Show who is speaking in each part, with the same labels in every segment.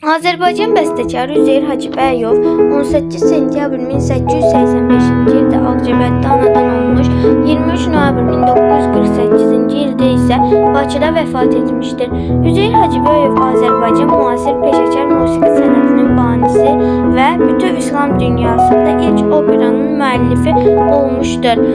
Speaker 1: Azərbaycan bəstəkarı Üzeyir Hacıbəyov 18 sentyabr 1885-ci ildə Ağcabədidə anadan olmuş, 23 noyabr 1948-ci ildə isə Bakıda vəfat etmişdir. Üzeyir Hacıbəyov Azərbaycan müasir peşəkar musiqi sənətinin banisi və bütöv İslam dünyasında ilk operanın müəllifi olmuşdur.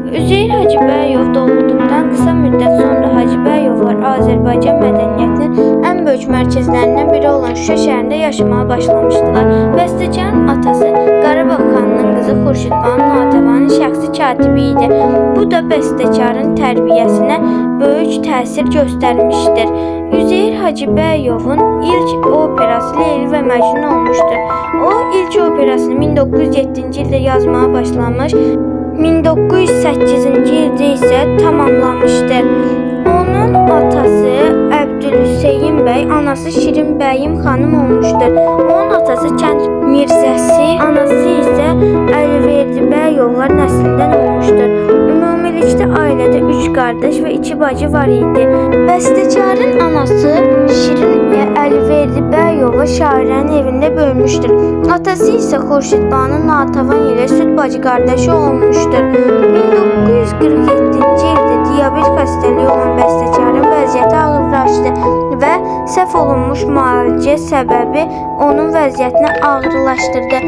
Speaker 1: Üzeyir Hacıbəyov doğulduqdan qısa müddət sonra Hacıbəyovlar Azərbaycan mədəniyyətinin ən böyük mərkəzlərindən biri olan Şuşa şəhərində yaşamağa başlamışdılar. Bəstəkarın atası Qarabağ xanının qızı Xurşidbanu Natavanın şəxsi katibi idi. Bu da bəstəkarın tərbiyəsinə böyük təsir göstərmişdir. Üzeyir Hacıbəyovun ilk operası Leyli və Məcnun olmuşdur. O ilk operasını 1907-ci ildə yazmağa başlamış, 1908-ci ildə isə tamamlamışdır. Onun atası Əbdülhüseyin bəy, anası Şirin bəyim xanım olmuşdur. Onun atası kənd mirzəsi, anası isə Əliverdibəyovlar nəslindən olmuşdur. Ümumilikdə ailədə 3 qardaş və 2 bacı var idi. Bəstəkarın anası Şirin Əliverdibəyova şairənin evində böyümüşdür. Atası isə Xurşidbanu Natavan ilə süd bacı qardaşı olmuşdur. 1947-ci ildə diabet xəstəliyi olan bəstəkarın vəziyyəti ağırlaşdı və səhv olunmuş müalicə səbəbi onun vəziyyətini ağırlaşdırdı.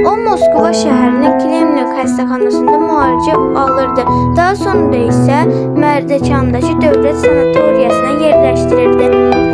Speaker 1: O Moskva şəhərinin Klemnik xəstəxanasında müalicə alırdı. Daha sonra isə Mərdəkandakı dövlət sanatoriyasına yerləşdirildi.